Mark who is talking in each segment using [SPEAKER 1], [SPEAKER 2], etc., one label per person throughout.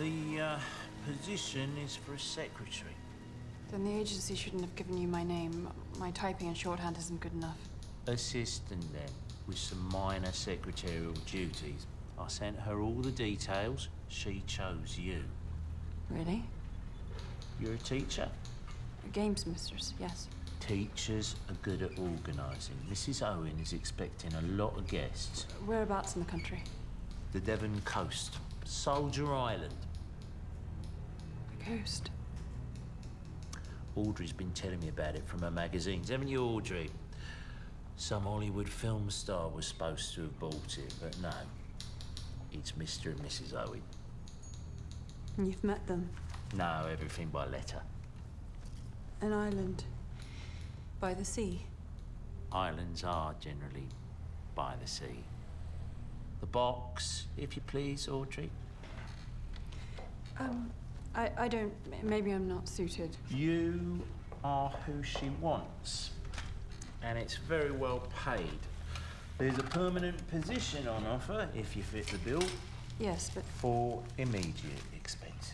[SPEAKER 1] The position is for a secretary.
[SPEAKER 2] Then the agency shouldn't have given you my name. My typing and shorthand isn't good enough.
[SPEAKER 1] Assistant, then, with some minor secretarial duties. I sent her all the details. She chose you.
[SPEAKER 2] Really?
[SPEAKER 1] You're a teacher?
[SPEAKER 2] A games mistress, yes.
[SPEAKER 1] Teachers are good at organising. Mrs. Owen is expecting a lot of guests.
[SPEAKER 2] Whereabouts in the country?
[SPEAKER 1] The Devon coast. Soldier Island.
[SPEAKER 2] The coast?
[SPEAKER 1] Audrey's been telling me about it from her magazines. Haven't you, Audrey? Some Hollywood film star was supposed to have bought it, but no. It's Mr. and Mrs. Owen.
[SPEAKER 2] And you've met them?
[SPEAKER 1] No, everything by letter.
[SPEAKER 2] An island. By the sea?
[SPEAKER 1] Islands are generally by the sea. The box, if you please, Audrey.
[SPEAKER 2] I don't... Maybe I'm not suited.
[SPEAKER 1] You are who she wants. And it's very well paid. There's a permanent position on offer, if you fit the bill.
[SPEAKER 2] Yes, but...
[SPEAKER 1] For immediate expenses.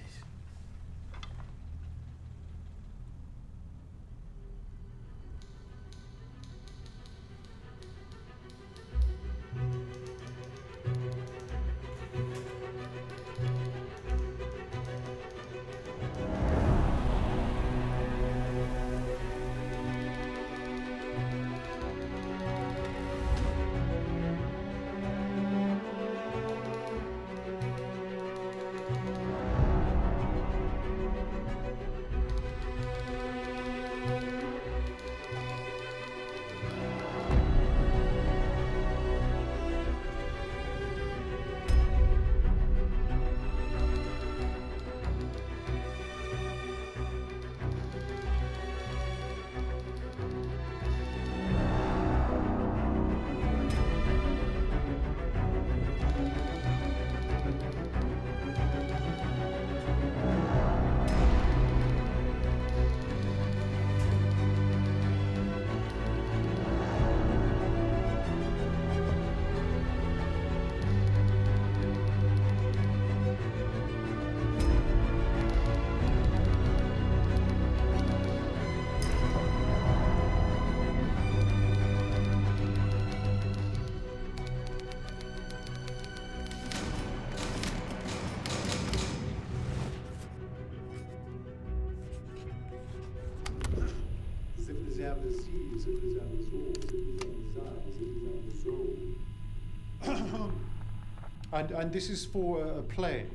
[SPEAKER 3] And this is for a play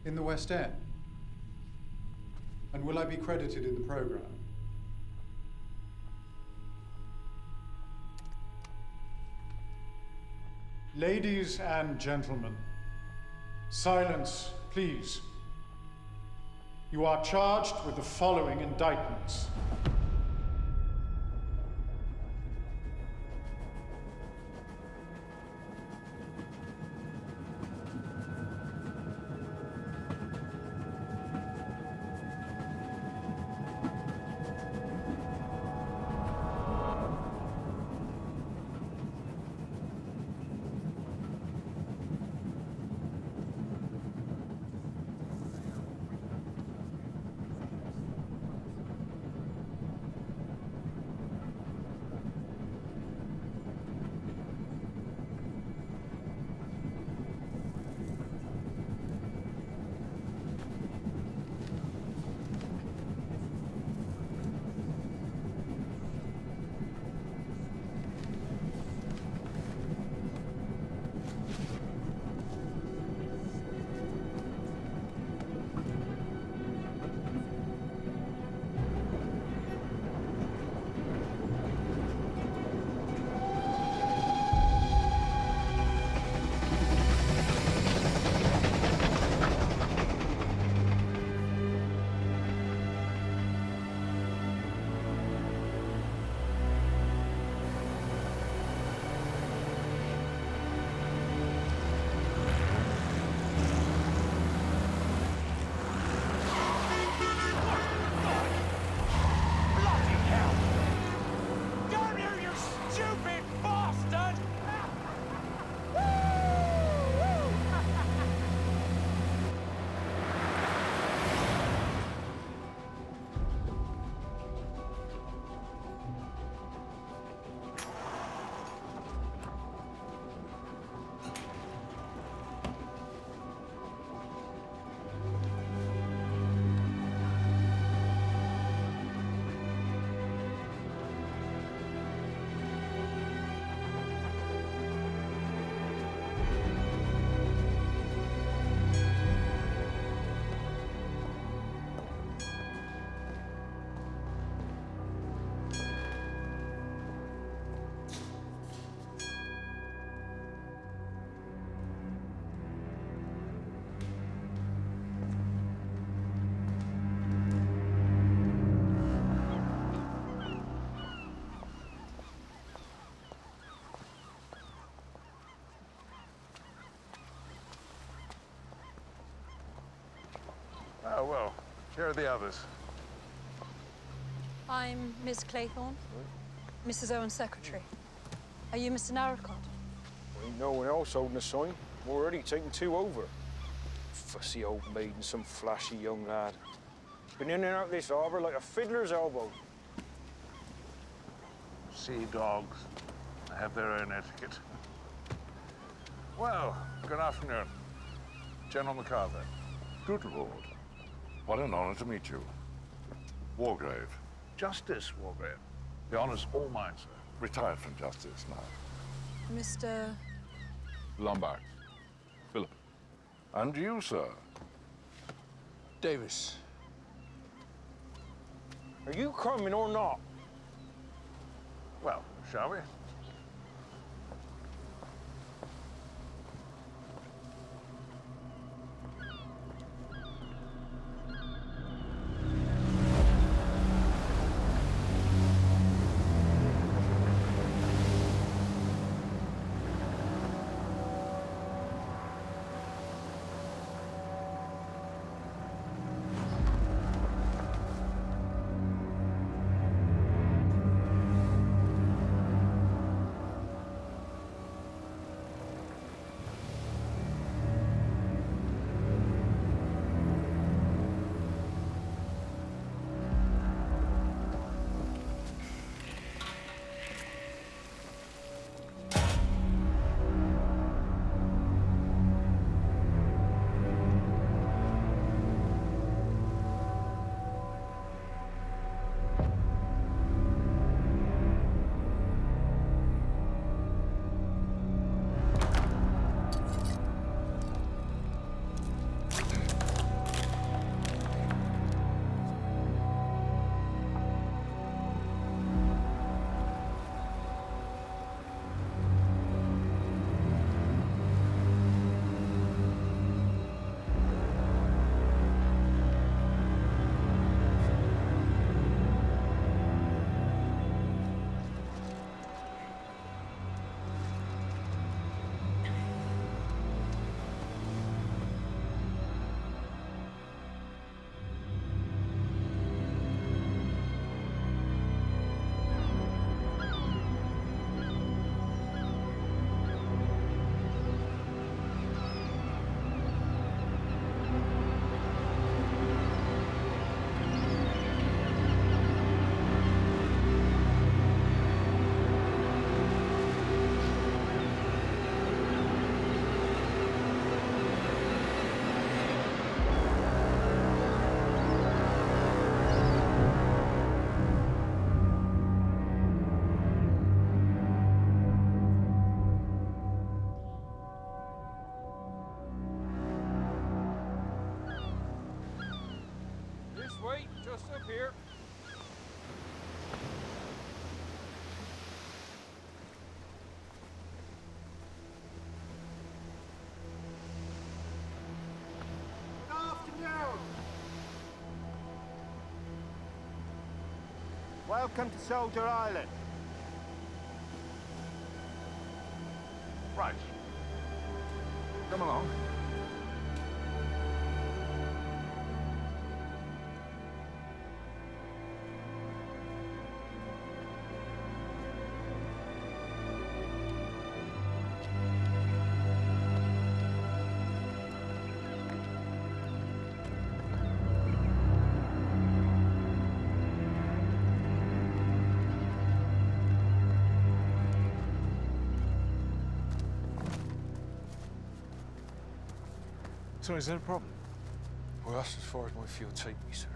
[SPEAKER 3] in the West End. And will I be credited in the program? Ladies and gentlemen, silence, please. You are charged with the following indictments.
[SPEAKER 4] Well, here are the others.
[SPEAKER 5] I'm Miss Claythorne, Mrs. Owen's secretary. Are you Mr. Narracott?
[SPEAKER 6] Ain't no one else holding a sign. We're already taking 2 over. Fussy old maid and some flashy young lad. Been in and out this harbour like a fiddler's elbow.
[SPEAKER 4] Sea dogs. They have their own etiquette. Well, good afternoon. General MacArthur.
[SPEAKER 7] Good Lord. What an honor to meet you. Wargrave.
[SPEAKER 4] Justice, Wargrave. The honor's all mine, sir.
[SPEAKER 7] Retired from justice now.
[SPEAKER 5] Mr.
[SPEAKER 8] Lombard. Philip.
[SPEAKER 7] And you, sir?
[SPEAKER 8] Davis.
[SPEAKER 6] Are you coming or not?
[SPEAKER 4] Well, shall we?
[SPEAKER 6] Wait, just up here.
[SPEAKER 3] Good afternoon. Welcome to Soldier Island.
[SPEAKER 7] Right. Come along.
[SPEAKER 8] So is there a problem?
[SPEAKER 6] Well, that's as far as my field take me, sir.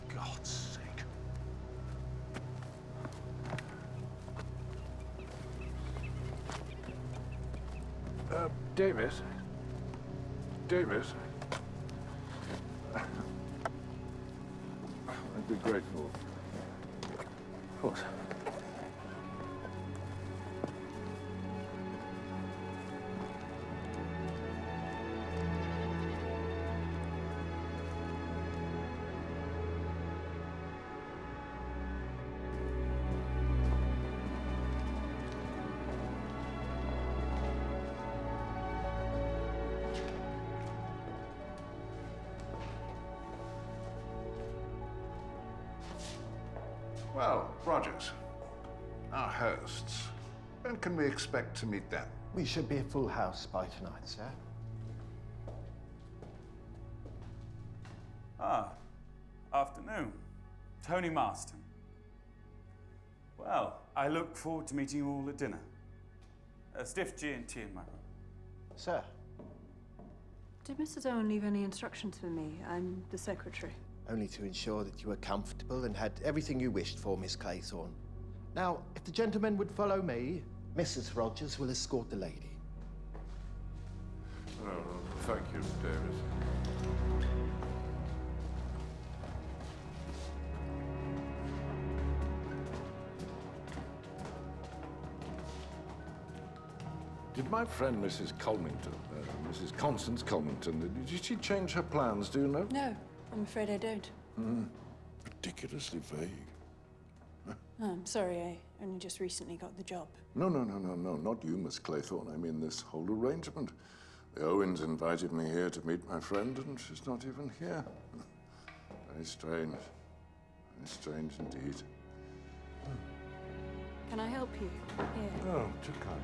[SPEAKER 8] God's sake.
[SPEAKER 7] Davis? Davis? I'd be grateful.
[SPEAKER 6] Of course.
[SPEAKER 9] Well, Rogers, our hosts. When can we expect to meet them?
[SPEAKER 10] We should be a full house by tonight, sir.
[SPEAKER 11] Afternoon. Tony Marston. Well, I look forward to meeting you all at dinner. A stiff G&T in my room.
[SPEAKER 10] Sir,
[SPEAKER 5] Did Mrs. Owen leave any instructions for me? I'm the secretary.
[SPEAKER 10] only to ensure that you were comfortable and had everything you wished for, Miss Claythorne. Now, if the gentlemen would follow me, Mrs. Rogers will escort the lady.
[SPEAKER 7] Oh, thank you, Davis. Did my friend Mrs. Colmington, Mrs. Constance Colmington, did she change her plans, do you know?
[SPEAKER 5] No, I'm afraid I don't.
[SPEAKER 7] Ridiculously vague.
[SPEAKER 5] Oh, I'm sorry, I only just recently got the job.
[SPEAKER 7] No, not you, Miss Claythorne. I mean this whole arrangement. The Owens invited me here to meet my friend, and she's not even here. Very strange. Very strange indeed.
[SPEAKER 5] Can I help you? Here.
[SPEAKER 7] Oh, too kind.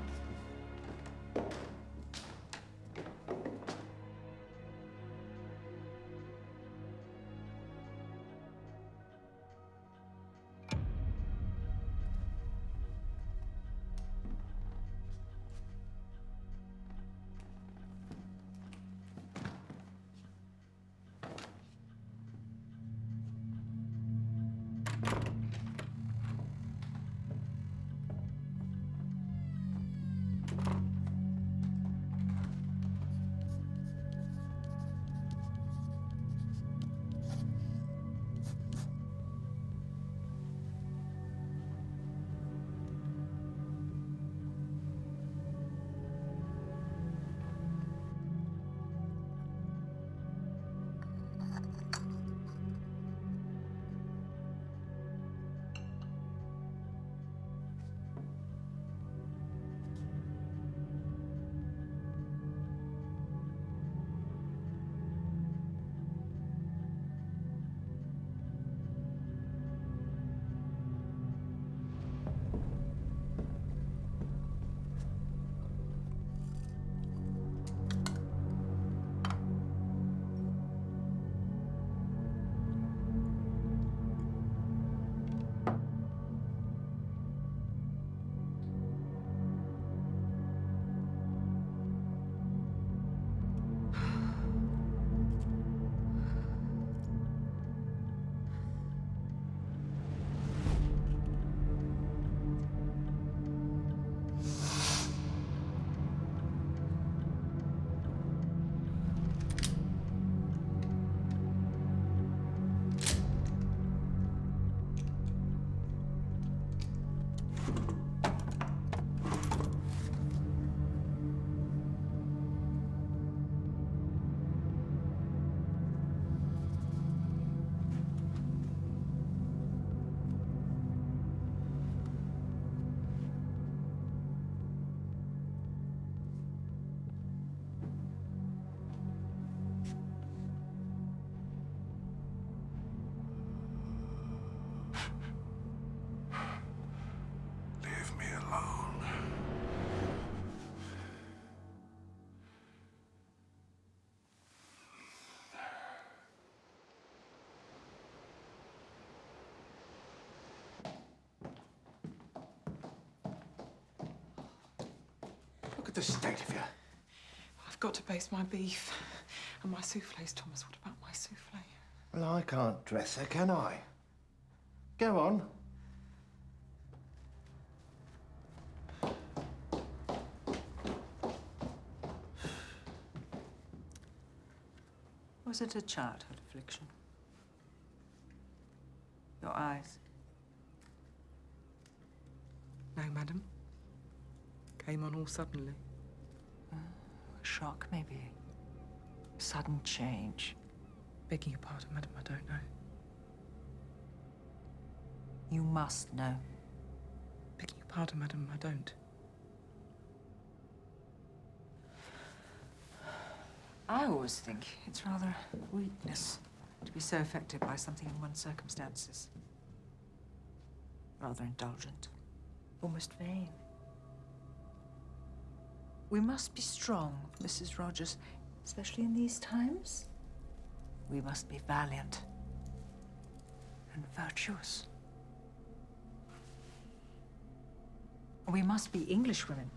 [SPEAKER 7] Leave me alone.
[SPEAKER 10] Look at the state of you.
[SPEAKER 12] I've got to baste my beef. And my souffles, Thomas. What about my souffle?
[SPEAKER 10] Well, I can't dress her, can I? Go on.
[SPEAKER 13] Was it a childhood affliction? Your eyes?
[SPEAKER 12] No, madam. Came on all suddenly.
[SPEAKER 13] A shock, maybe. Sudden change.
[SPEAKER 12] Begging your pardon, madam, I don't know.
[SPEAKER 13] You must know.
[SPEAKER 12] Begging your pardon, madam, I don't.
[SPEAKER 13] I always think it's rather weakness to be so affected by something in one's circumstances. rather indulgent, almost vain. We must be strong, Mrs. Rogers, especially in these times. We must be valiant and virtuous. We must be Englishwomen.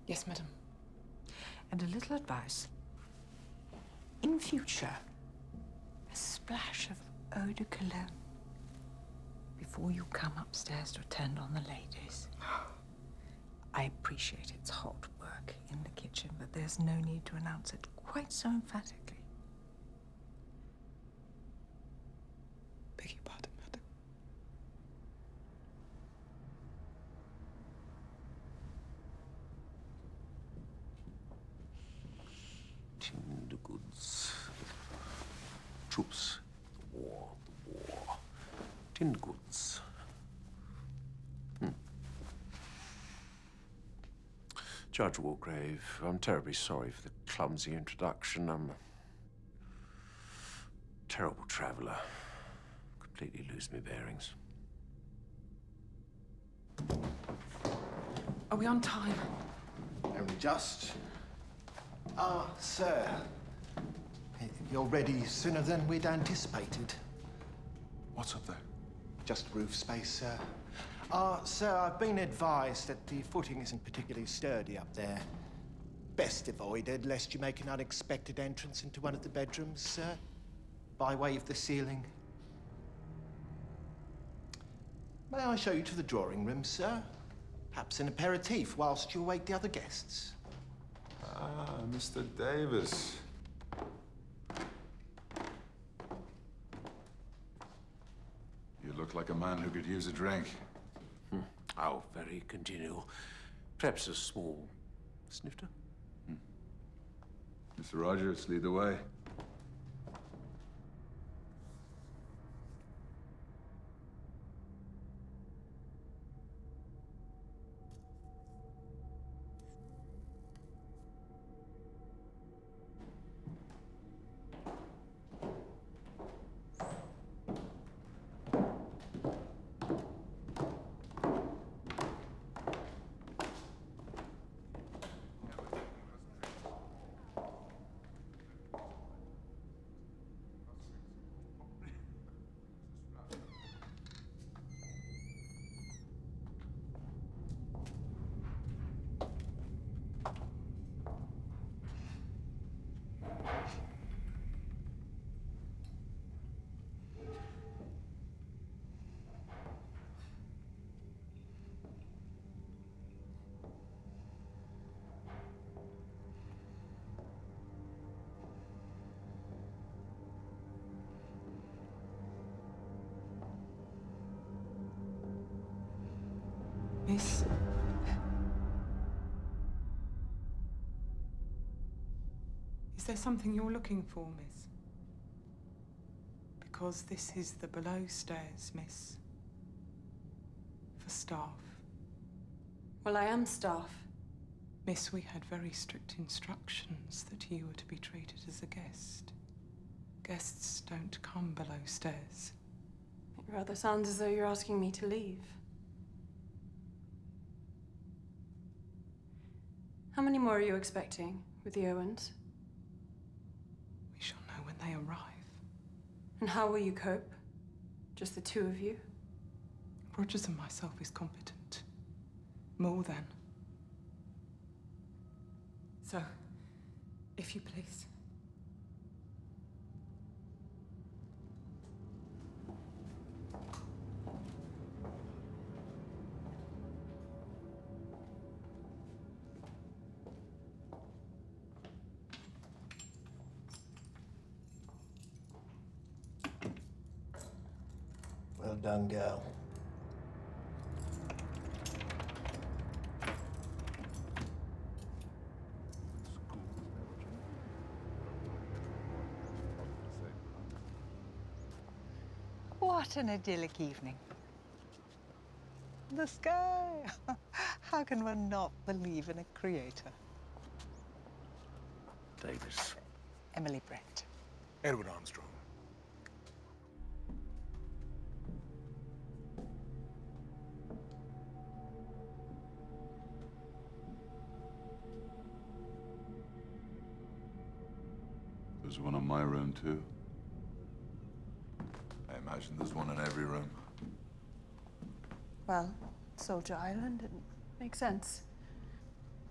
[SPEAKER 12] Yes, madam.
[SPEAKER 13] And a little advice. In future, a splash of eau de cologne before you come upstairs to attend on the ladies. I appreciate it's hot work in the kitchen, but there's no need to announce it quite so emphatically.
[SPEAKER 12] Beg your pardon, madam.
[SPEAKER 14] Tinned goods. Troops. The war. Tinned goods. Judge Walgrave, I'm terribly sorry for the clumsy introduction. I'm a terrible traveller. Completely lose my bearings.
[SPEAKER 12] Are we on time?
[SPEAKER 10] Only just. Ah, sir. You're ready sooner than we'd anticipated.
[SPEAKER 9] What's up there?
[SPEAKER 10] Just roof space, sir. Sir, I've been advised that the footing isn't particularly sturdy up there. Best avoided, lest you make an unexpected entrance into one of the bedrooms, sir, by way of the ceiling. May I show you to the drawing room, sir? Perhaps an aperitif whilst you await the other guests.
[SPEAKER 7] Ah, Mr. Davis. You look like a man who could use a drink.
[SPEAKER 14] Oh, very congenial. Perhaps a small snifter?
[SPEAKER 7] Mr. Rogers, lead the way.
[SPEAKER 12] Miss? Is there something you're looking for, miss? Because this is the below stairs, miss. For staff.
[SPEAKER 2] Well, I am staff.
[SPEAKER 12] Miss, we had very strict instructions that you were to be treated as a guest. Guests don't come below stairs.
[SPEAKER 2] It rather sounds as though you're asking me to leave. How many more are you expecting with the Owens?
[SPEAKER 12] We shall know when they arrive.
[SPEAKER 2] And how will you cope? Just the two of you?
[SPEAKER 12] Rogers and myself is competent. More than. So, if you please.
[SPEAKER 10] Well done, girl.
[SPEAKER 13] What an idyllic evening. The sky. How can one not believe in a creator?
[SPEAKER 14] Davis.
[SPEAKER 13] Emily Brent.
[SPEAKER 8] Edward Armstrong. There's one in my room, too. I imagine there's one in every room.
[SPEAKER 2] Well, Soldier Island, it makes sense.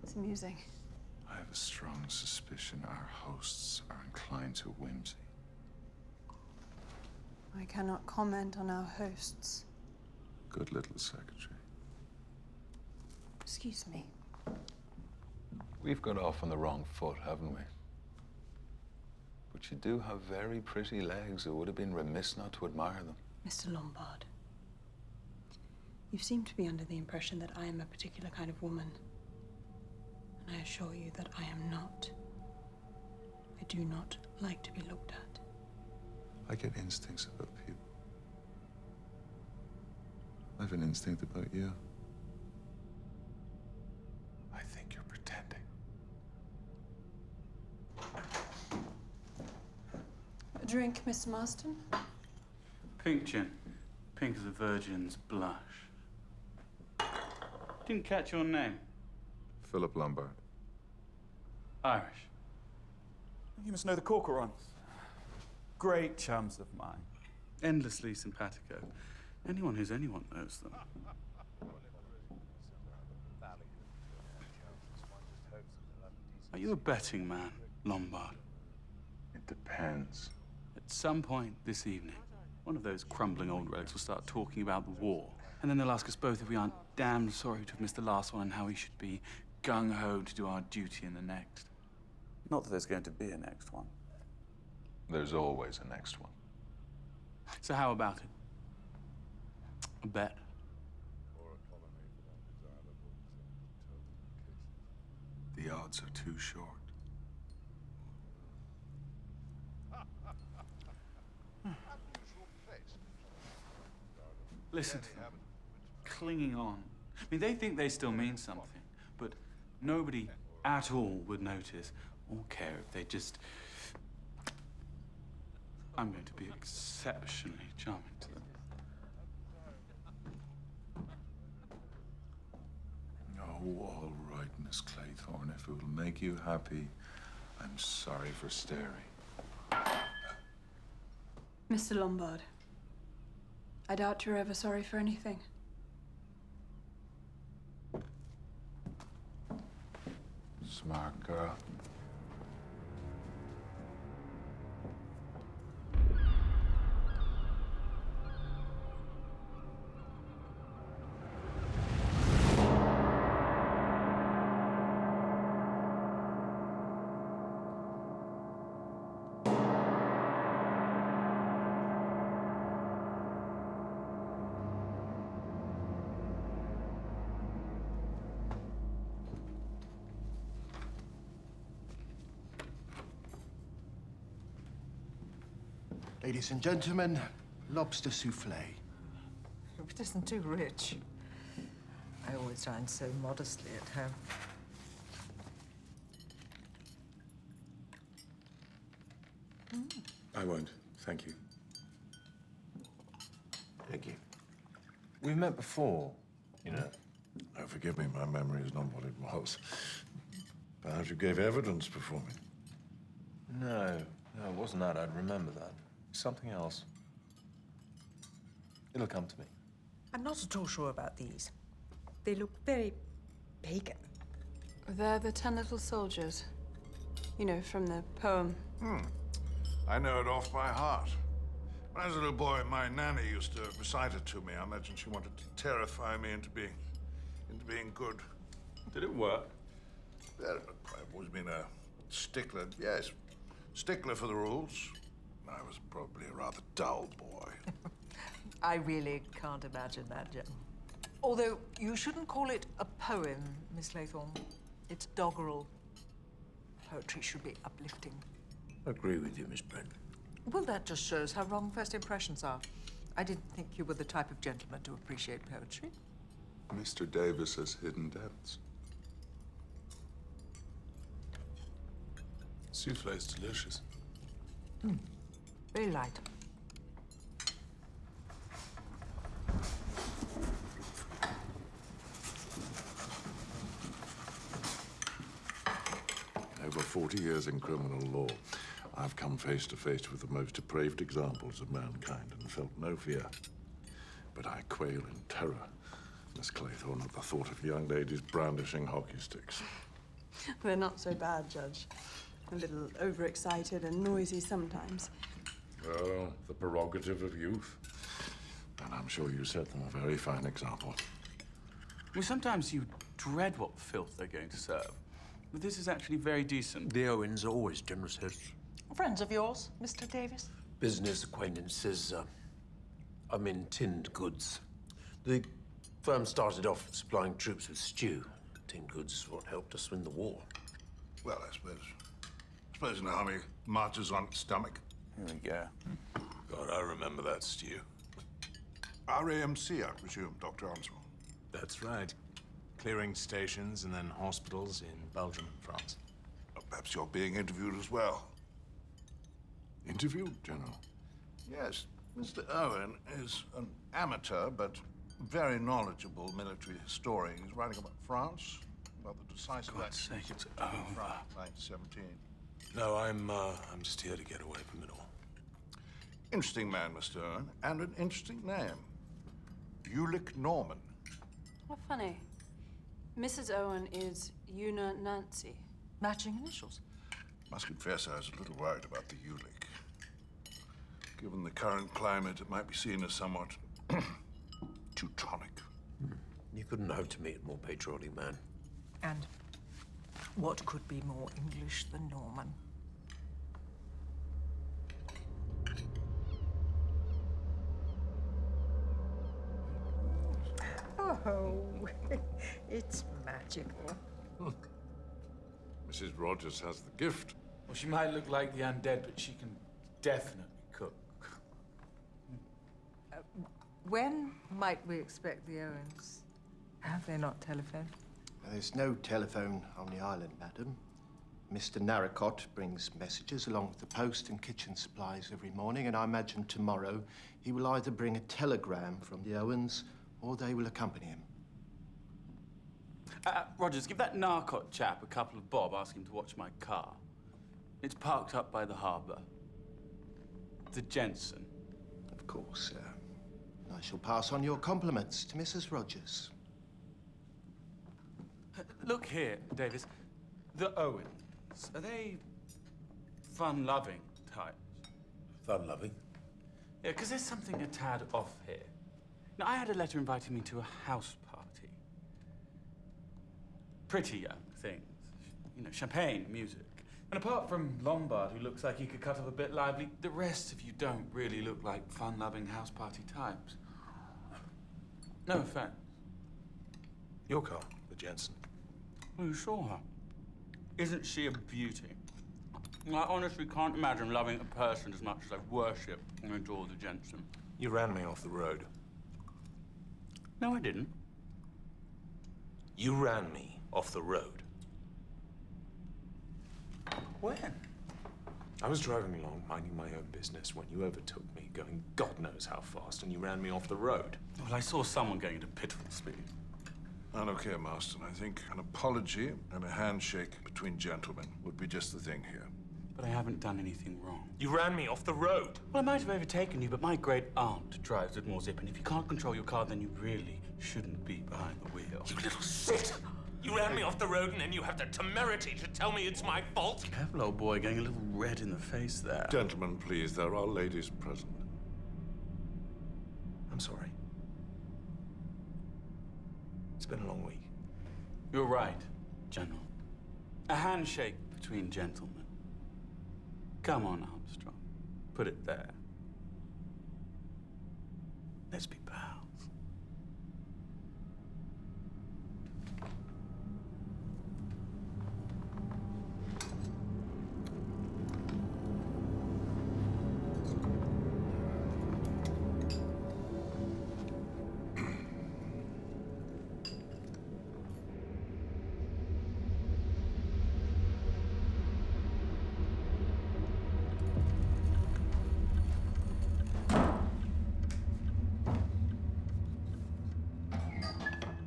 [SPEAKER 2] It's amusing.
[SPEAKER 8] I have a strong suspicion our hosts are inclined to whimsy.
[SPEAKER 2] I cannot comment on our hosts.
[SPEAKER 8] Good little secretary.
[SPEAKER 2] Excuse me.
[SPEAKER 8] We've got off on the wrong foot, haven't we? But you do have very pretty legs. It would have been remiss not to admire them.
[SPEAKER 2] Mr. Lombard, you seem to be under the impression that I am a particular kind of woman. And I assure you that I am not. I do not like to be looked at.
[SPEAKER 8] I get instincts about people. I have an instinct about you. I think you're pretending.
[SPEAKER 2] A drink, Mr. Marston?
[SPEAKER 11] Pink gin. Pink as a virgin's blush. Didn't catch your name.
[SPEAKER 8] Philip Lombard.
[SPEAKER 11] Irish. You must know the Corcorans. Great chums of mine. Endlessly simpatico. Anyone who's anyone knows them. Are you a betting man, Lombard?
[SPEAKER 8] It depends.
[SPEAKER 11] At some point this evening, one of those crumbling old relics will start talking about the war. And then they'll ask us both if we aren't damned sorry to have missed the last one and how we should be gung-ho to do our duty in the next. Not that there's going to be a next one.
[SPEAKER 8] There's always a next one.
[SPEAKER 11] So how about it? A bet?
[SPEAKER 8] The odds are too short.
[SPEAKER 11] Listen to them. Clinging on. I mean, they think they still mean something, but nobody at all would notice or care if they just... I'm going to be exceptionally charming to them.
[SPEAKER 8] Oh, all right, Miss Claythorne. If it will make you happy, I'm sorry for staring.
[SPEAKER 2] Mr. Lombard, I doubt you're ever sorry for anything.
[SPEAKER 8] Smart girl.
[SPEAKER 10] Ladies and gentlemen, lobster souffle.
[SPEAKER 13] It isn't too rich. I always dine so modestly at home.
[SPEAKER 8] I won't, thank you.
[SPEAKER 14] Thank you. We've met before, you know.
[SPEAKER 7] Oh, forgive me, my memory is not what it was. Perhaps you gave evidence before me.
[SPEAKER 14] No, it wasn't that. I'd remember that. Something else. It'll come to me.
[SPEAKER 13] I'm not at all sure about these. They look very pagan.
[SPEAKER 2] They're the 10 little soldiers. You know, from the poem.
[SPEAKER 9] I know it off by heart. When I was a little boy, my nanny used to recite it to me. I imagine she wanted to terrify me into being good.
[SPEAKER 8] Did it work?
[SPEAKER 9] I've always been a stickler, yes. Stickler for the rules. I was probably a rather dull boy.
[SPEAKER 13] I really can't imagine that, Jim. Although you shouldn't call it a poem, Miss Claythorne. It's doggerel. Poetry should be uplifting.
[SPEAKER 1] Agree with you, Miss Brent.
[SPEAKER 13] Well, that just shows how wrong first impressions are. I didn't think you were the type of gentleman to appreciate poetry.
[SPEAKER 8] Mr. Davis has hidden depths. Souffle's delicious.
[SPEAKER 13] Very light.
[SPEAKER 7] Over 40 years in criminal law. I've come face to face with the most depraved examples of mankind and felt no fear. But I quail in terror, Miss Claythorne, at the thought of young ladies brandishing hockey sticks.
[SPEAKER 2] They're not so bad, Judge. A little overexcited and noisy sometimes.
[SPEAKER 7] Well, the prerogative of youth. And I'm sure you set them a very fine example.
[SPEAKER 11] Well, sometimes you dread what filth they're going to serve. But this is actually very decent.
[SPEAKER 14] The Owens are always generous heads.
[SPEAKER 13] Friends of yours, Mr. Davis?
[SPEAKER 14] Business acquaintances. I'm in tinned goods. The firm started off supplying troops with stew. Tinned goods is what helped us win the war.
[SPEAKER 9] Well, I suppose an army marches on its stomach.
[SPEAKER 11] Here we go.
[SPEAKER 9] God, I remember that stew. RAMC, I presume, Dr. Armstrong.
[SPEAKER 15] That's right. Clearing stations and then hospitals in Belgium and France.
[SPEAKER 9] Perhaps you're being interviewed as well.
[SPEAKER 7] Interviewed, General?
[SPEAKER 9] Yes. Mr. Owen is an amateur, but very knowledgeable military historian. He's writing about France, about the decisive
[SPEAKER 11] God's sake, it's over.
[SPEAKER 9] 1917.
[SPEAKER 15] No, I'm just here to get away from it all.
[SPEAKER 9] Interesting man, Mr. Owen, and an interesting name. Ulick Norman.
[SPEAKER 5] How funny. Mrs. Owen is Una Nancy.
[SPEAKER 13] Matching initials.
[SPEAKER 9] Must confess I was a little worried about the Ulick. Given the current climate, it might be seen as somewhat Teutonic.
[SPEAKER 14] You couldn't hope to meet a more patriotic man.
[SPEAKER 13] And what could be more English than Norman? Oh, it's magical.
[SPEAKER 7] Mrs. Rogers has the gift.
[SPEAKER 11] Well, she might look like the undead, but she can definitely cook.
[SPEAKER 12] When might we expect the Owens? Have they not telephoned?
[SPEAKER 10] There's no telephone on the island, madam. Mr. Narracott brings messages along with the post and kitchen supplies every morning, and I imagine tomorrow he will either bring a telegram from the Owens or they will accompany him.
[SPEAKER 11] Rogers, give that Narcot chap a couple of bob, ask him to watch my car. It's parked up by the harbour. The Jensen.
[SPEAKER 10] Of course, sir. I shall pass on your compliments to Mrs. Rogers.
[SPEAKER 11] Look here, Davis. The Owens, are they fun-loving types?
[SPEAKER 14] Fun-loving?
[SPEAKER 11] Yeah, because there's something a tad off here. Now, I had a letter inviting me to a house party. Pretty young things. You know, champagne, music. And apart from Lombard, who looks like he could cut up a bit lively, the rest of you don't really look like fun-loving house party types. No offense.
[SPEAKER 15] Your car, the Jensen.
[SPEAKER 11] Well, you saw her. Isn't she a beauty? I honestly can't imagine loving a person as much as I worship and adore the Jensen.
[SPEAKER 15] You ran me off the road.
[SPEAKER 11] No, I didn't.
[SPEAKER 15] You ran me off the road.
[SPEAKER 11] When?
[SPEAKER 15] I was driving along, minding my own business, when you overtook me, going God knows how fast, and you ran me off the road.
[SPEAKER 11] Well, I saw someone going at pitiful speed.
[SPEAKER 9] I don't care, Marston. I think an apology and a handshake between gentlemen would be just the thing here.
[SPEAKER 11] But I haven't done anything wrong.
[SPEAKER 15] You ran me off the road.
[SPEAKER 11] Well, I might have overtaken you, but my great aunt drives with more zip, and if you can't control your car, then you really shouldn't be behind the wheel.
[SPEAKER 15] You little shit! You ran me off the road, and then you have the temerity to tell me it's my fault?
[SPEAKER 11] Careful, old boy, getting a little red in the face there.
[SPEAKER 7] Gentlemen, please, there are ladies present.
[SPEAKER 15] I'm sorry. It's been a long week.
[SPEAKER 11] You're right, General. A handshake between gentlemen. Come on, Armstrong. Put it there. Let's be pals.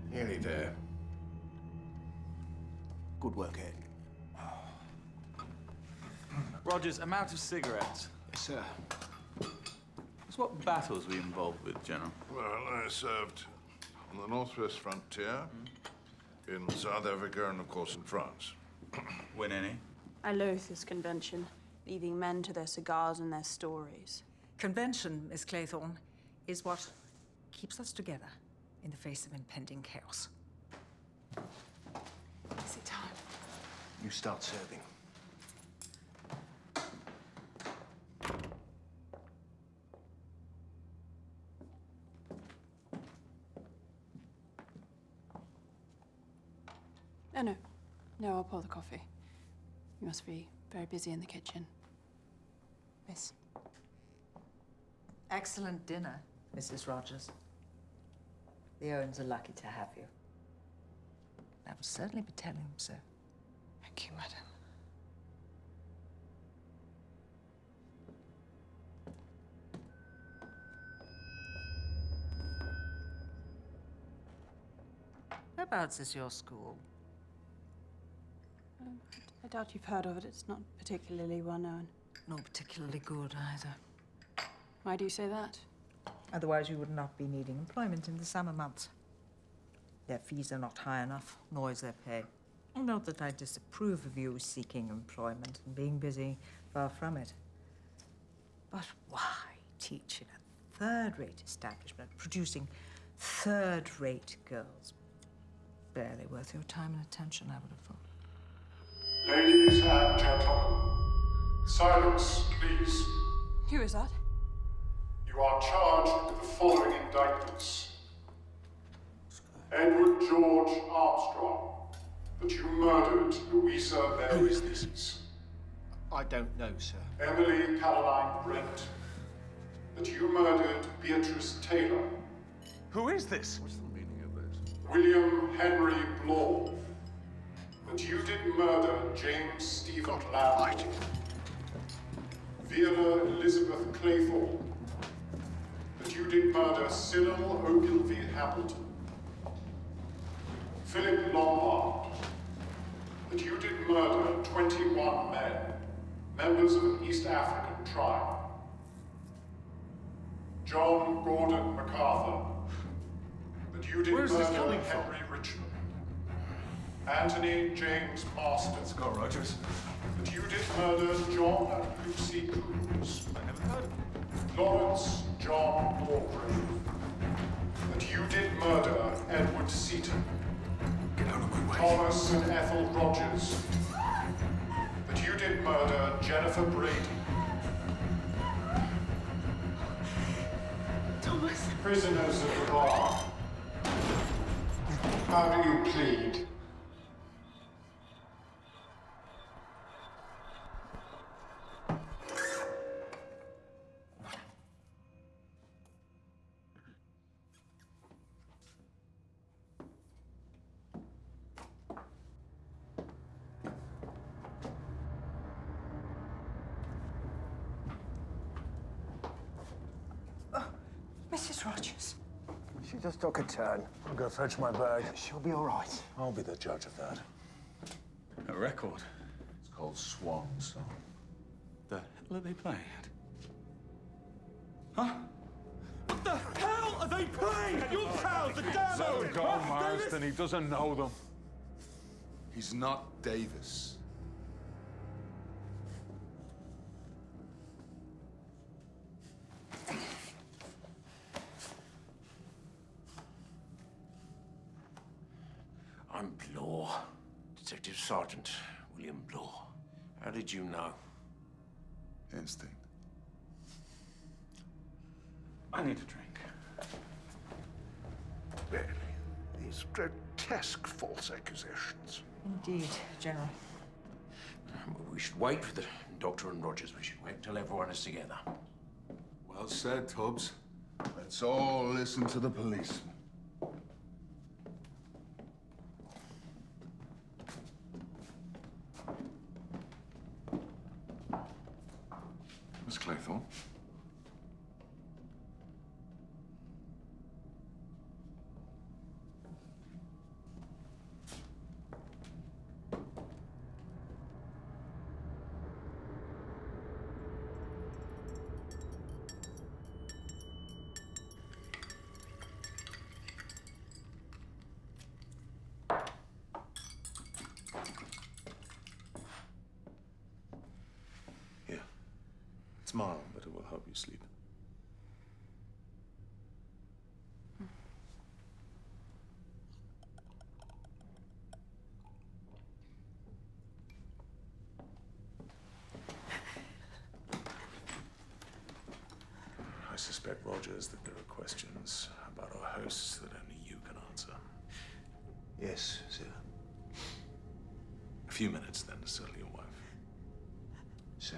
[SPEAKER 10] Nearly there. Good work, Ed.
[SPEAKER 11] Rogers, I'm out of cigarettes.
[SPEAKER 10] Yes, sir.
[SPEAKER 11] So what battles were you involved with, General?
[SPEAKER 9] Well, I served on the Northwest frontier, in South Africa, and of course in France.
[SPEAKER 11] Win any?
[SPEAKER 2] I loathe this convention, leaving men to their cigars and their stories.
[SPEAKER 13] Convention, Miss Claythorne, is what keeps us together in the face of impending chaos.
[SPEAKER 2] Is it time?
[SPEAKER 10] You start serving.
[SPEAKER 2] Oh, no. No, I'll pour the coffee. You must be very busy in the kitchen. Miss.
[SPEAKER 13] Excellent dinner, Mrs. Rogers. The Owens are lucky to have you. I will certainly be telling them so.
[SPEAKER 2] Thank you, madam.
[SPEAKER 13] Whereabouts is your school?
[SPEAKER 2] I doubt you've heard of it. It's not particularly well known.
[SPEAKER 13] Not particularly good either.
[SPEAKER 2] Why do you say that?
[SPEAKER 13] Otherwise, you would not be needing employment in the summer months. Their fees are not high enough, nor is their pay. Not that I disapprove of you seeking employment and being busy, far from it. But why teach in a third-rate establishment, producing third-rate girls? Barely worth your time and attention, I would have thought.
[SPEAKER 16] Ladies and gentlemen, silence, please.
[SPEAKER 2] Who is that?
[SPEAKER 16] You are charged with the following indictments. Edward George Armstrong, that you murdered Louisa Mary.
[SPEAKER 10] Who is this? I don't know, sir.
[SPEAKER 16] Emily Caroline Brent, that you murdered Beatrice Taylor.
[SPEAKER 15] Who is this?
[SPEAKER 9] What's the meaning of this?
[SPEAKER 16] William Henry Blaw, that you did murder James Stephen Lamb. Vera Elizabeth Claythorne, that you did murder Cyril Ogilvy Hamilton. Philip Lombard, that you did murder 21 men, members of an East African tribe. John Gordon MacArthur, that you did murder Henry Richmond. Anthony James Marston. Let's
[SPEAKER 15] go, Rogers.
[SPEAKER 16] That you did murder John and Lucy Coombs.
[SPEAKER 15] I never heard of him.
[SPEAKER 16] Lawrence John Wargrave. That you did murder Edward Seaton.
[SPEAKER 15] Get out of my way.
[SPEAKER 16] Thomas and Ethel Rogers. That you did murder Jennifer Brady.
[SPEAKER 2] Thomas.
[SPEAKER 16] Prisoners of the bar. How do you plead?
[SPEAKER 13] Mrs. Rogers.
[SPEAKER 10] She just took a turn.
[SPEAKER 6] I'll go fetch my bag.
[SPEAKER 10] She'll be all right.
[SPEAKER 6] I'll be the judge of that.
[SPEAKER 11] A record.
[SPEAKER 8] It's called Swan Song.
[SPEAKER 11] The hell are they playing at? Huh? What the hell are they playing at? Your pals, the damn
[SPEAKER 8] Let him go,
[SPEAKER 11] Davis!
[SPEAKER 8] Marston. He doesn't know them.
[SPEAKER 9] He's not Davis.
[SPEAKER 14] I'm Blaw, Detective Sergeant William Blaw. How did you know?
[SPEAKER 9] Instinct.
[SPEAKER 11] I need a drink.
[SPEAKER 9] Really? These grotesque false accusations.
[SPEAKER 13] Indeed, General.
[SPEAKER 14] We should wait for the Doctor and Rogers. We should wait until everyone is together.
[SPEAKER 9] Well said, Tubbs. Let's all listen to the policeman.
[SPEAKER 7] Miss Claythorne?
[SPEAKER 15] smile, but it will help you sleep. I suspect, Rogers, that there are questions about our hosts that only you can answer.
[SPEAKER 10] Yes, sir.
[SPEAKER 15] A few minutes, then, to settle your wife.
[SPEAKER 10] Sir.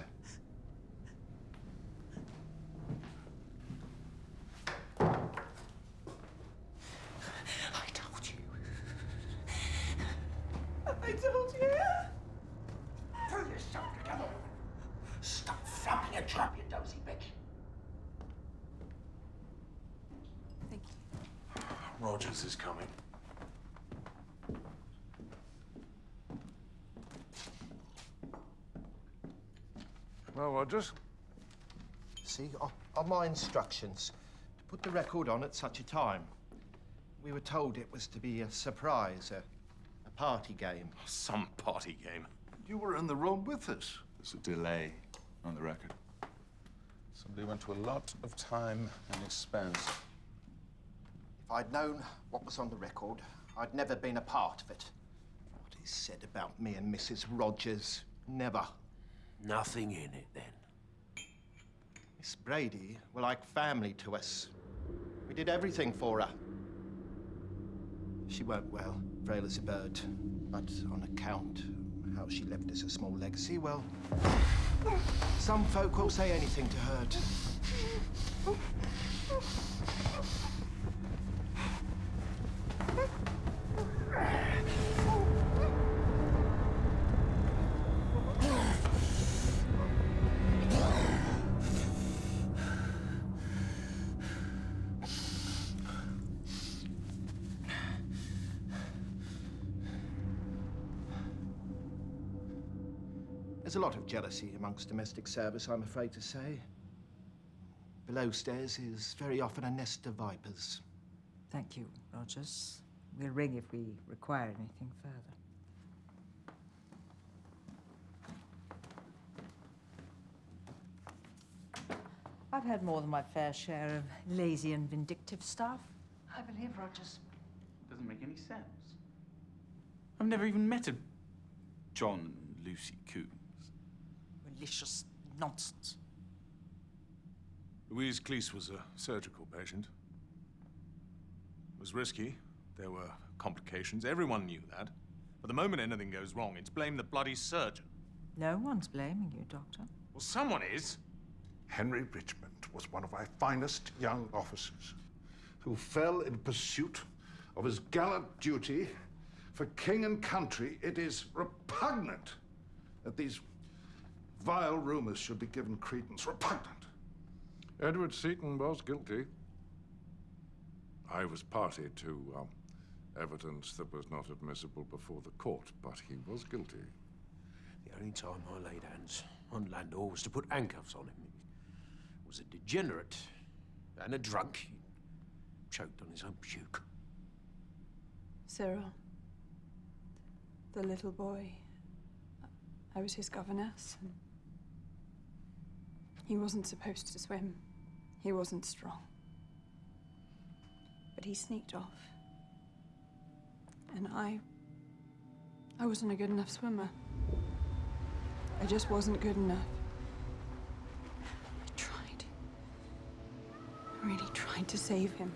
[SPEAKER 13] I told you. I told you. Throw yourself together. Stop flapping your trap, you dozy bitch.
[SPEAKER 2] Thank you.
[SPEAKER 15] Rogers is coming.
[SPEAKER 9] Well, Rogers?
[SPEAKER 10] See, on my instructions, to put the record on at such a time, we were told it was to be a surprise, a party game.
[SPEAKER 15] Some party game.
[SPEAKER 9] You were in the room with us.
[SPEAKER 8] There's a delay on the record. Somebody went to a lot of time and expense.
[SPEAKER 10] If I'd known what was on the record, I'd never been a part of it. What is said about me and Mrs. Rogers, never.
[SPEAKER 14] Nothing in it, then.
[SPEAKER 10] Miss Brady were like family to us. We did everything for her. She weren't well, frail as a bird, but on account of how she left us a small legacy, well, some folk will say anything to hurt. There's a lot of jealousy amongst domestic service, I'm afraid to say. Below stairs is very often a nest of vipers.
[SPEAKER 13] Thank you, Rogers. We'll ring if we require anything further. I've had more than my fair share of lazy and vindictive staff, I believe, Rogers.
[SPEAKER 11] Doesn't make any sense. I've never even met a John and Lucy Coombs.
[SPEAKER 13] Malicious nonsense.
[SPEAKER 9] Louise Cleese was a surgical patient. It was risky. There were complications. Everyone knew that. But the moment anything goes wrong, it's blame the bloody surgeon.
[SPEAKER 13] No one's blaming you, Doctor.
[SPEAKER 9] Well, someone is.
[SPEAKER 16] Henry Richmond was one of our finest young officers who fell in pursuit of his gallant duty for king and country. It is repugnant that these vile rumors should be given credence. Repugnant.
[SPEAKER 9] Edward Seaton was guilty. I was party to evidence that was not admissible before the court, but he was guilty.
[SPEAKER 14] The only time I laid hands on Landor was to put handcuffs on him. He was a degenerate and a drunk. He choked on his own puke.
[SPEAKER 2] Cyril, the little boy, I was his governess. And he wasn't supposed to swim. He wasn't strong. But he sneaked off. And I wasn't a good enough swimmer. I just wasn't good enough. I tried. I really tried to save him.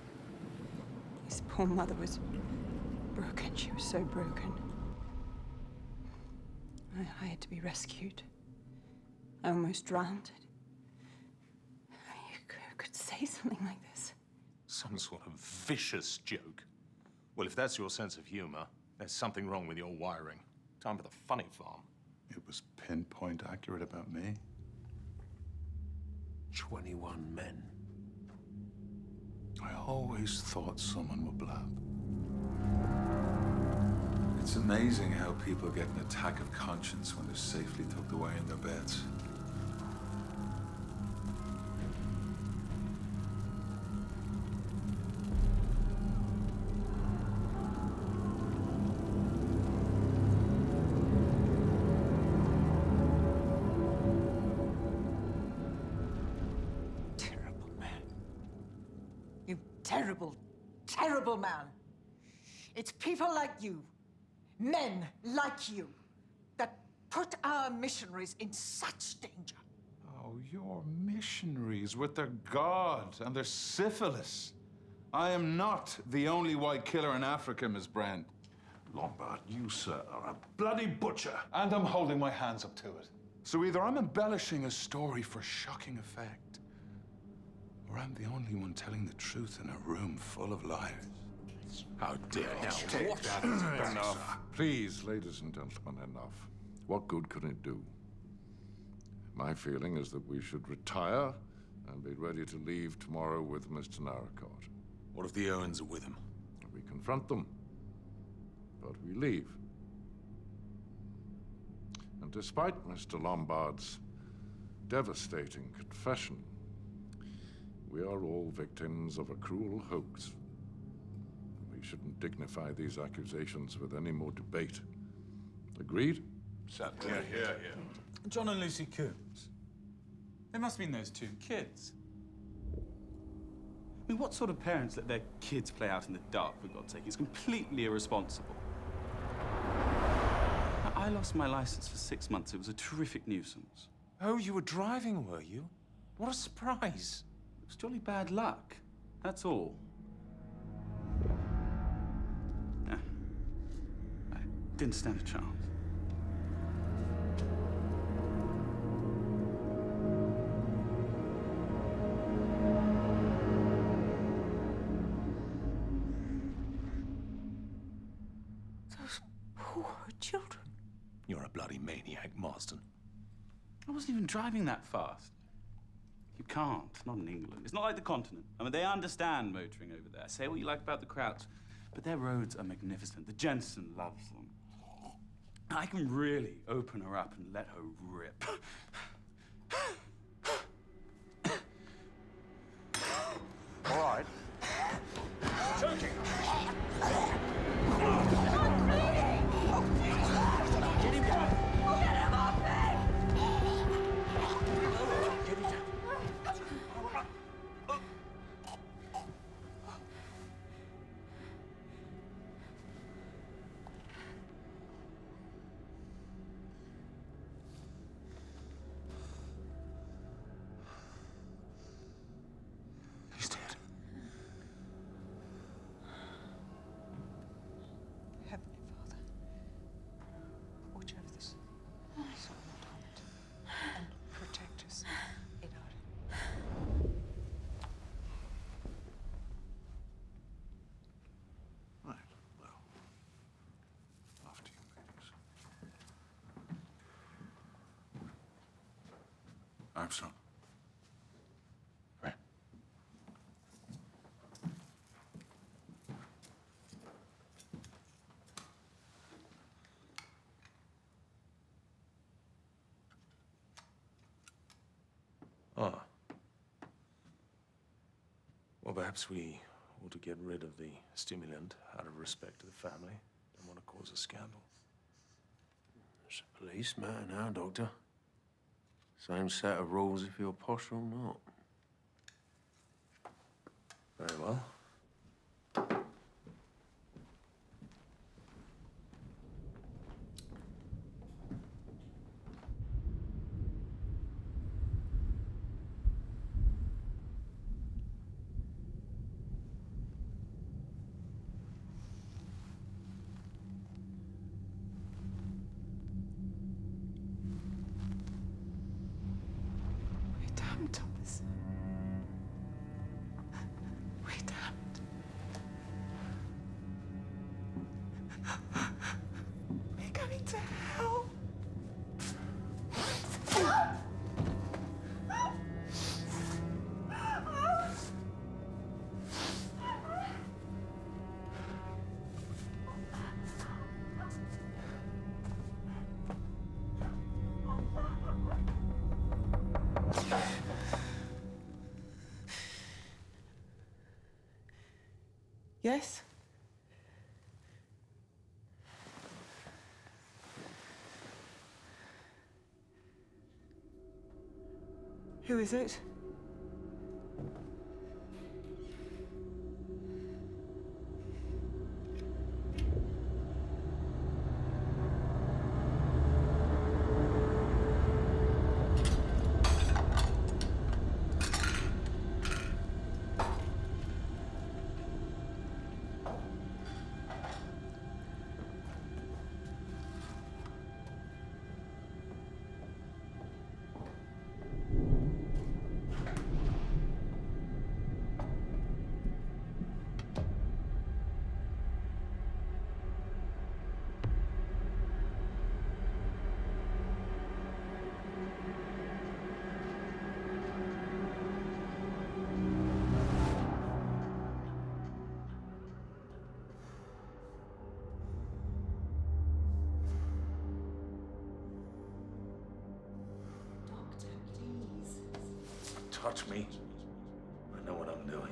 [SPEAKER 2] His poor mother was broken. She was so broken. I had to be rescued. I almost drowned. You could say something like this.
[SPEAKER 15] Some sort of vicious joke. Well, if that's your sense of humor, there's something wrong with your wiring. Time for the funny farm.
[SPEAKER 8] It was pinpoint accurate about me.
[SPEAKER 14] 21 men.
[SPEAKER 8] I always thought someone would blab. It's amazing how people get an attack of conscience when they're safely tucked away in their beds.
[SPEAKER 13] terrible man. It's people like you, men like you, that put our missionaries in such danger.
[SPEAKER 8] Oh, your missionaries with their God and their syphilis. I am not the only white killer in Africa, Miss Brand.
[SPEAKER 16] Lombard, you, sir, are a bloody butcher.
[SPEAKER 8] And I'm holding my hands up to it. So either I'm embellishing a story for shocking effect, or I'm the only one telling the truth in a room full of liars.
[SPEAKER 15] How dare you?
[SPEAKER 9] What? Enough. Please, ladies and gentlemen, enough. What good can it do? My feeling is that we should retire and be ready to leave tomorrow with Mr. Narracott.
[SPEAKER 15] What if the Owens are with him?
[SPEAKER 9] We confront them, but we leave. And despite Mr. Lombard's devastating confession, we are all victims of a cruel hoax. We shouldn't dignify these accusations with any more debate. Agreed?
[SPEAKER 15] Yeah.
[SPEAKER 11] John and Lucy Coombs. They must have been those two kids. I mean, what sort of parents let their kids play out in the dark, for God's sake? It's completely irresponsible. I lost my license for 6 months. It was a terrific nuisance.
[SPEAKER 15] Oh, you were driving, were you? What a surprise.
[SPEAKER 11] It was jolly bad luck. That's all. I didn't stand a chance.
[SPEAKER 13] Those poor children.
[SPEAKER 15] You're a bloody maniac, Marston.
[SPEAKER 11] I wasn't even driving that fast. You can't, not in England. It's not like the continent. I mean, they understand motoring over there. Say what you like about the crowds, but their roads are magnificent. The Jensen loves them. I can really open her up and let her rip.
[SPEAKER 14] All right.
[SPEAKER 15] Choking!
[SPEAKER 14] He's dead.
[SPEAKER 13] Heavenly Father, watch over this soul and protect us in our...
[SPEAKER 16] Right, well, after you, ladies.
[SPEAKER 8] Armstrong.
[SPEAKER 15] Ah. Well, perhaps we ought to get rid of the stimulant out of respect to the family. Don't want to cause a scandal.
[SPEAKER 14] It's a police matter now, Doctor. Same set of rules if you're posh or not.
[SPEAKER 15] Very well.
[SPEAKER 12] We're damned, Thomas. We're damned. We're going to hell. Yes? Who is it?
[SPEAKER 8] touch me. I know what I'm doing.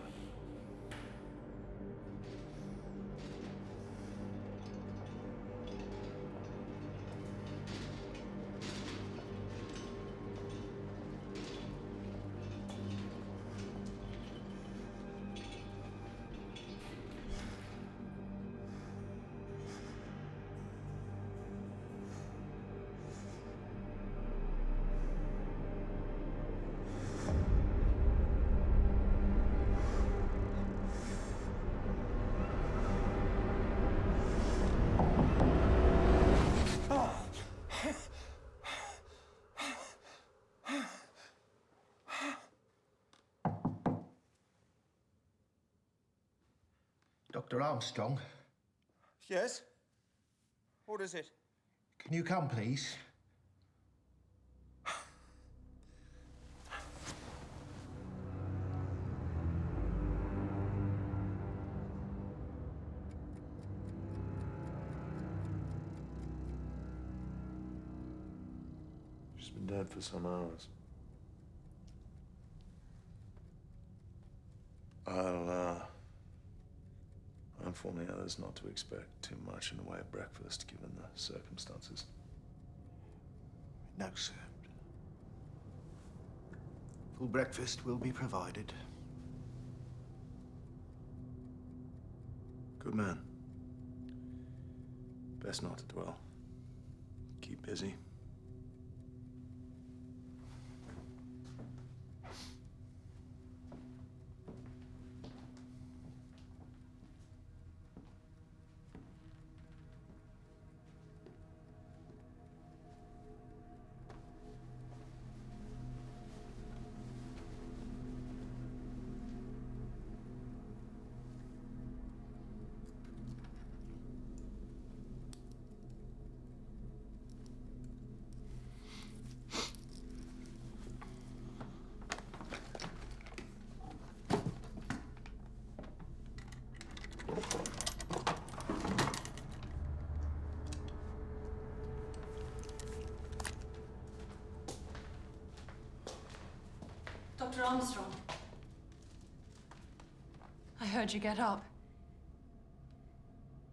[SPEAKER 10] Dr. Armstrong,
[SPEAKER 14] Yes? What is it?
[SPEAKER 10] can you come, please?
[SPEAKER 8] She's been dead for some hours. I'll inform the others not to expect too much in the way of breakfast, given the circumstances.
[SPEAKER 10] No, sir. Full breakfast will be provided.
[SPEAKER 8] Good man. Best not to dwell. Keep busy.
[SPEAKER 5] Dr. Armstrong. I heard you get up.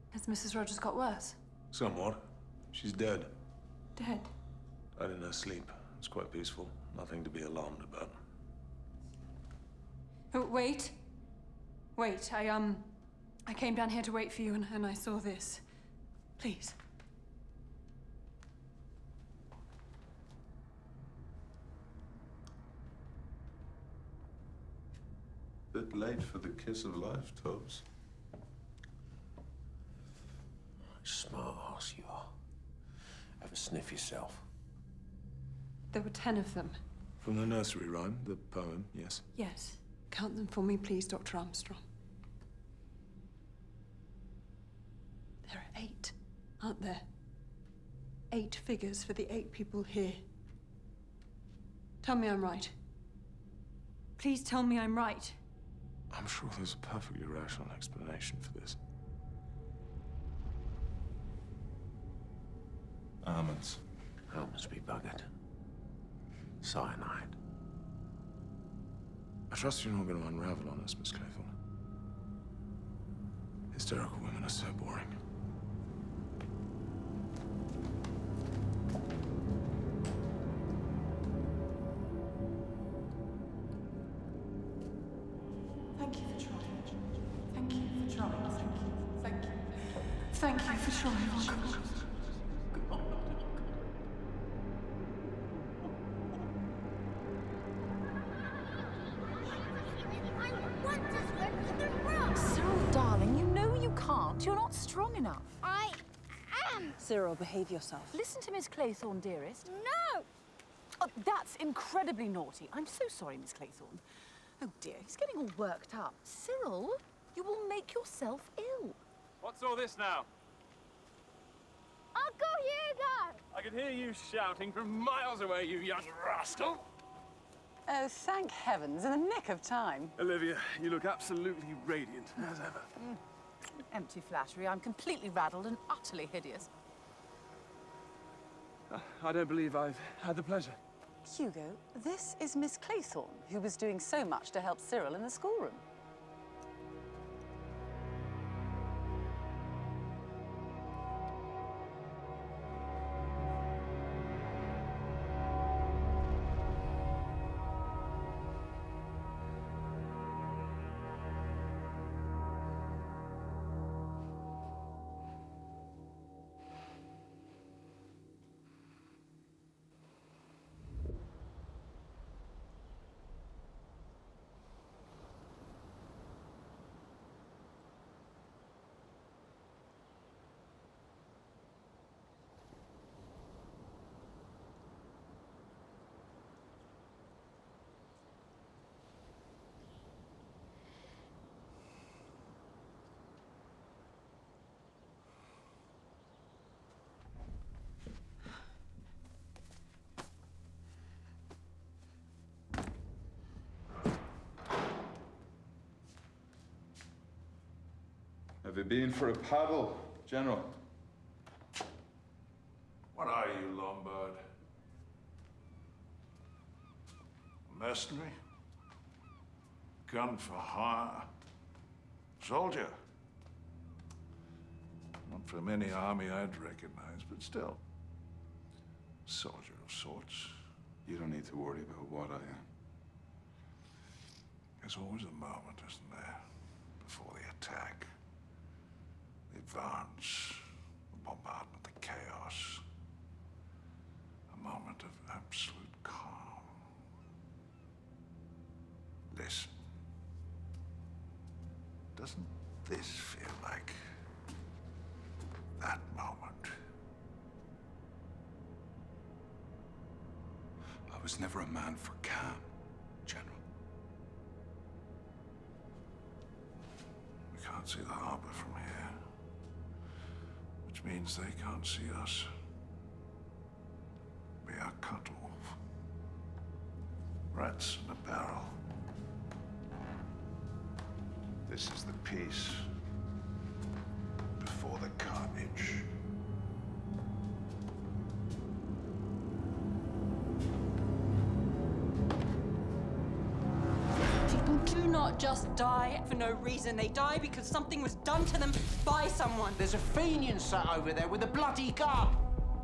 [SPEAKER 5] Has Mrs. Rogers got worse?
[SPEAKER 8] Somewhat. She's dead.
[SPEAKER 5] Dead?
[SPEAKER 8] Died in her sleep. It's quite peaceful. Nothing to be alarmed about.
[SPEAKER 5] Oh, wait. Wait, I came down here to wait for you and I saw this. Please.
[SPEAKER 8] Bit late for the kiss of life, Tubbs.
[SPEAKER 14] Smart ass you are. Have a sniff yourself.
[SPEAKER 5] There were 10 of them.
[SPEAKER 8] From the nursery rhyme, the poem, yes.
[SPEAKER 5] Yes. Count them for me, please, Dr. Armstrong. There are 8, aren't there? 8 figures for the 8 people here. Tell me I'm right. Please tell me I'm right.
[SPEAKER 8] I'm sure there's a perfectly rational explanation for this. Almonds.
[SPEAKER 14] Almonds be buggered. Cyanide.
[SPEAKER 8] I trust you're not going to unravel on us, Miss Claythorne. Hysterical women are so boring.
[SPEAKER 12] Thank you for trying. Thank you for trying. Thank you. Thank you. Thank you for trying, Uncle.
[SPEAKER 17] Cyril, darling, you know you can't. You're not strong enough.
[SPEAKER 18] I am.
[SPEAKER 17] Cyril, behave yourself. Listen to Miss Claythorne, dearest.
[SPEAKER 18] No.
[SPEAKER 17] Oh, that's incredibly naughty. I'm so sorry, Miss Claythorne. Oh, dear, he's getting all worked up. Cyril, you will make yourself ill.
[SPEAKER 19] What's all this now?
[SPEAKER 18] Uncle Hugo!
[SPEAKER 19] I can hear you shouting from miles away, you young rascal.
[SPEAKER 12] Oh, thank heavens, in the nick of time.
[SPEAKER 19] Olivia, you look absolutely radiant, as ever.
[SPEAKER 17] Empty flattery. I'm completely rattled and utterly hideous.
[SPEAKER 19] I don't believe I've had the pleasure.
[SPEAKER 17] Hugo, this is Miss Claythorne, who was doing so much to help Cyril in the schoolroom.
[SPEAKER 8] Have you been for a paddle, General?
[SPEAKER 9] What are you, Lombard? A mercenary? Gun for hire? Soldier? Not from any army I'd recognize, but still. Soldier of sorts.
[SPEAKER 8] You don't need to worry about what I am.
[SPEAKER 9] There's always a moment, isn't there? Before the attack. The advance. The bombardment, the chaos. A moment of absolute calm. Listen. Doesn't this feel like that moment?
[SPEAKER 8] I was never a man for calm, General.
[SPEAKER 9] We can't see the harbor from here, which means they can't see us. We are cut off. Rats in a barrel. This is the peace before the carnage.
[SPEAKER 5] People do not just die for no reason. They die because something was done to them by someone.
[SPEAKER 14] There's a Fenian sat over there with a bloody gun.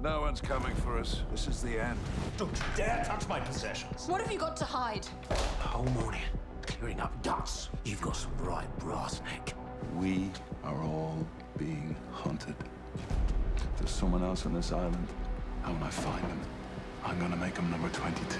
[SPEAKER 9] No one's coming for us. This is the end.
[SPEAKER 14] Don't you dare touch my possessions.
[SPEAKER 5] What have you got to hide?
[SPEAKER 14] The whole morning, clearing up guts. You've got some right brass neck.
[SPEAKER 8] We are all being hunted. There's someone else on this island, and when I find them, I'm gonna make him number 22.